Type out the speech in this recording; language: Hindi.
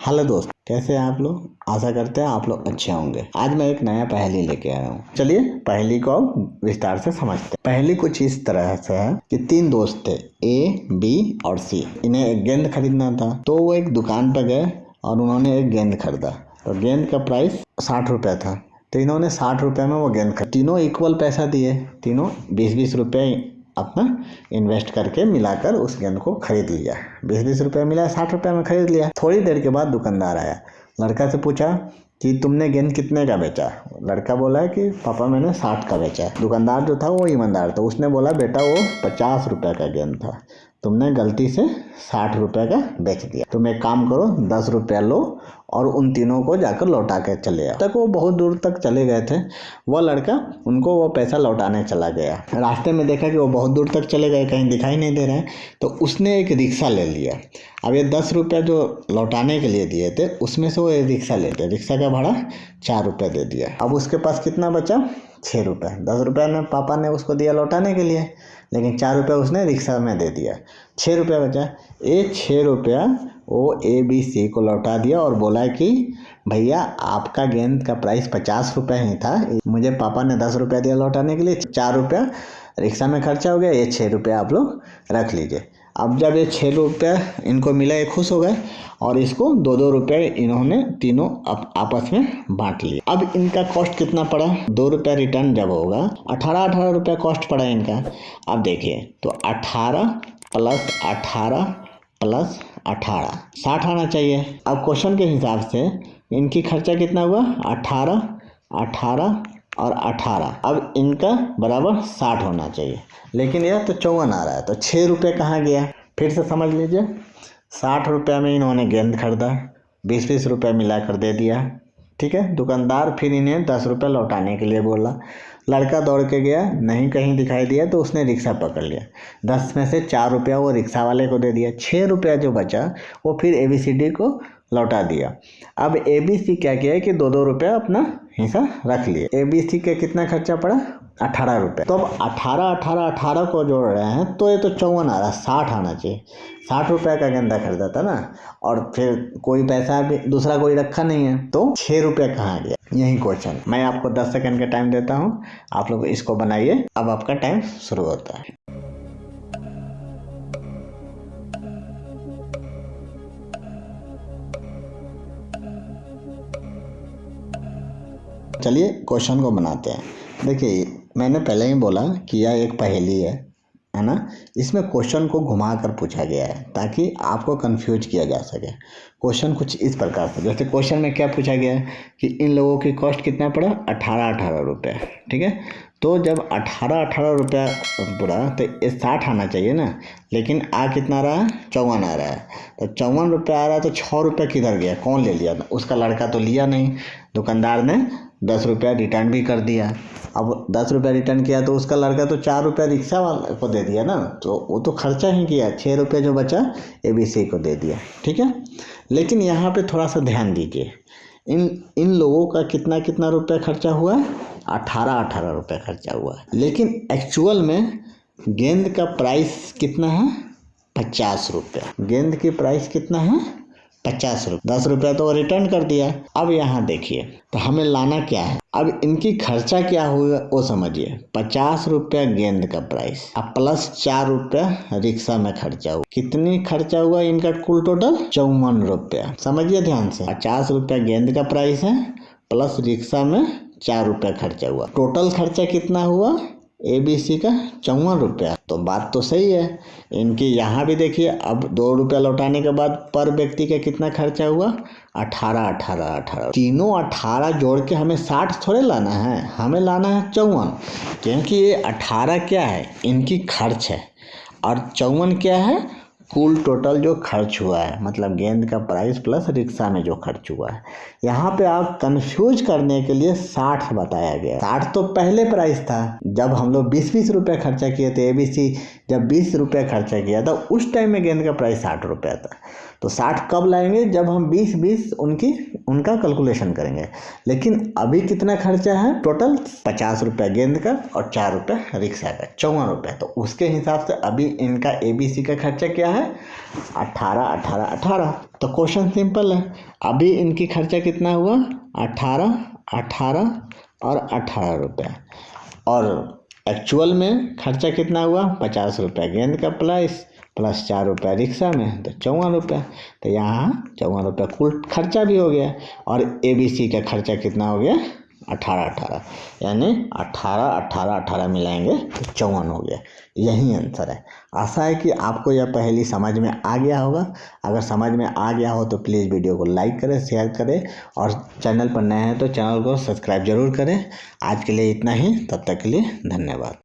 हेलो दोस्त, कैसे हैं आप लोग। आशा करते हैं आप लोग अच्छे होंगे। आज मैं एक नया पहेली लेके आया हूँ। चलिए पहेली को विस्तार से समझते हैं। पहेली कुछ इस तरह से है कि 3 दोस्त थे, ए, बी और सी। इन्हें एक गेंद खरीदना था, तो वो एक दुकान पर गए और उन्होंने एक गेंद खरीदा। तो गेंद का प्राइस 60 रुपये था। तो इन्होंने 60 रुपये में वो गेंद खरीदी। तीनों इक्वल पैसा दिए, तीनों 20-20 रुपये अपना इन्वेस्ट करके मिलाकर उस गेंद को खरीद लिया। 20-20 रुपये मिला, 60 रुपये में खरीद लिया। थोड़ी देर के बाद दुकानदार आया, लड़का से पूछा कि तुमने गेंद कितने का बेचा। लड़का बोला कि पापा मैंने 60 का बेचा। दुकानदार जो था वो ईमानदार था, उसने बोला बेटा वो 50 रुपये का गेंद था, तुमने गलती से 60 रुपये का बेच दिया। तुम एक काम करो, 10 रुपया लो और उन तीनों को जाकर लौटा के चले आओ। तक वो बहुत दूर तक चले गए थे। वह लड़का उनको वो पैसा लौटाने चला गया। रास्ते में देखा कि वो बहुत दूर तक चले गए, कहीं दिखाई नहीं दे रहे हैं, तो उसने एक रिक्शा ले लिया। अब ये 10 रुपया जो लौटाने के लिए दिए थे उसमें से वो एक रिक्शा लेते, रिक्शा का भाड़ा 4 रुपये दे दिया। अब उसके पास कितना बचा, 6 रुपये। 10 रुपये ने पापा ने उसको दिया लौटाने के लिए, लेकिन 4 रुपये उसने रिक्शा में दे दिया, 6 रुपये बचा। ये 6 रुपया वो ABC को लौटा दिया और बोला कि भैया आपका गेंद का प्राइस 50 रुपये ही था, मुझे पापा ने 10 रुपया दिया लौटाने के लिए, 4 रुपया रिक्शा में खर्चा हो गया, ये 6 रुपया आप लोग रख लीजिए। अब जब ये 6 रुपया इनको मिला, ये खुश हो गए और इसको 2-2 रुपये इन्होंने तीनों आपस में बांट लिए। अब इनका कॉस्ट कितना पड़ा, 2 रुपया रिटर्न जब होगा, 18 रुपया कॉस्ट पड़ा इनका। अब देखिए तो 18 + 18 + 18 60 आना चाहिए। अब क्वेश्चन के हिसाब से इनकी खर्चा कितना हुआ, 18 18 और 18। अब इनका बराबर 60 होना चाहिए, लेकिन यह तो 54 आ रहा है। तो 6 रुपये कहाँ गया, फिर से समझ लीजिए। 60 रुपये में इन्होंने गेंद खरीदा, 20-20 रुपये मिलाकर दे दिया, ठीक है। दुकानदार फिर इन्हें 10 रुपये लौटाने के लिए बोला। लड़का दौड़ के गया, नहीं कहीं दिखाई दिया, तो उसने रिक्शा पकड़ लिया। 10 में से 4 रुपया वो रिक्शा वाले को दे दिया। 6 रुपया जो बचा वो फिर ABCD को लौटा दिया। अब ABC क्या किया है कि 2-2 रुपया अपना हिस्सा रख लिए। ABC का कितना खर्चा पड़ा, 18 रुपये। तो अब 18 को जोड़ रहे हैं तो ये तो 54 आ रहा है, 60 आना चाहिए। 60 रुपये का गेंदा खरीदा था ना, और फिर कोई पैसा भी दूसरा कोई रखा नहीं है, तो 6 रुपये कहाँ गया, यही क्वेश्चन। मैं आपको 10 सेकंड का टाइम देता हूँ, आप लोग इसको बनाइए। अब आपका टाइम शुरू होता है। चलिए क्वेश्चन को बनाते हैं। देखिए मैंने पहले ही बोला कि यह एक पहेली है ना। इसमें क्वेश्चन को घुमा कर पूछा गया है ताकि आपको कंफ्यूज किया जा सके। क्वेश्चन कुछ इस प्रकार से, जैसे क्वेश्चन में क्या पूछा गया है कि इन लोगों की कॉस्ट कितना पड़ा, 18 रुपये, ठीक है। तो जब 18 रुपया पूरा तो ये 60 आना चाहिए ना, लेकिन आ कितना रहा है, 54 आ रहा है। तो 54 रुपया आ रहा है, तो 6 रुपया किधर गया, कौन ले लिया, उसका लड़का तो लिया नहीं। दुकानदार ने 10 रुपया रिटर्न भी कर दिया। अब 10 रुपया रिटर्न किया तो उसका लड़का तो 4 रुपया रिक्शा वाले को दे दिया ना, तो वो तो खर्चा ही किया। 6 रुपये जो बचा ABC को दे दिया, ठीक है। लेकिन यहाँ पे थोड़ा सा ध्यान दीजिए, इन लोगों का कितना रुपया खर्चा हुआ, 18 रुपये खर्चा हुआ। लेकिन एक्चुअल में गेंद का प्राइस कितना है, 50 रुपया। गेंद की प्राइस कितना है, 50 रुपये। 10 रुपया तो रिटर्न कर दिया। अब यहाँ देखिए तो हमें लाना क्या है, अब इनकी खर्चा क्या हुआ वो समझिए। 50 रुपया गेंद का प्राइस, अब प्लस 4 रुपया रिक्शा में खर्चा हुआ। कितनी खर्चा हुआ इनका कुल टोटल, 54 रुपया। समझिए ध्यान से, 50 रुपया गेंद का प्राइस है, प्लस रिक्शा में 4 रुपया खर्चा हुआ। टोटल खर्चा कितना हुआ ABC का, 54 रुपया। तो बात तो सही है इनकी। यहाँ भी देखिए, अब 2 रुपया लौटाने के बाद पर व्यक्ति का कितना खर्चा हुआ, 18। तीनों 18 जोड़ के हमें 60 थोड़े लाना है, हमें लाना है 54, क्योंकि ये 18 क्या है, इनकी खर्च है, और 54 क्या है, कुल टोटल जो खर्च हुआ है, मतलब गेंद का प्राइस प्लस रिक्शा में जो खर्च हुआ है। यहाँ पे आप कंफ्यूज करने के लिए 60 बताया गया। 60 तो पहले प्राइस था, जब हम लोग 20-20 रुपये खर्चा किए थे। ABC जब 20 रुपये खर्चा किया था उस टाइम में गेंद का प्राइस 60 रुपया था। तो 60 कब लाएंगे, जब हम 20-20 उनकी उनका कैलकुलेशन करेंगे। लेकिन अभी कितना खर्चा है टोटल? 50 रुपये गेंद का और 4 रुपये रिक्शा का, 54 रुपये। तो उसके हिसाब से अभी इनका ABC का खर्चा क्या है? 18, 18, 18। तो क्वेश्चन सिंपल है, अभी इनकी खर्चा कितना हुआ? 18, 18 और 18 रुपये। और एक्चुअल में खर्चा कितना हुआ? 50 रुपये गेंद का प्लस 4 रुपये रिक्शा में, तो 54 रुपये। तो यहाँ 54 रुपये कुल खर्चा भी हो गया। और ABC का खर्चा कितना हो गया? 18, 18, यानी 18, 18, 18 मिलाएंगे तो 54 हो गया। यही आंसर है। आशा है कि आपको यह पहेली समझ में आ गया होगा। अगर समझ में आ गया हो तो प्लीज़ वीडियो को लाइक करें, शेयर करें और चैनल पर नए हैं तो चैनल को सब्सक्राइब जरूर करें। आज के लिए इतना ही, तब तक के लिए धन्यवाद।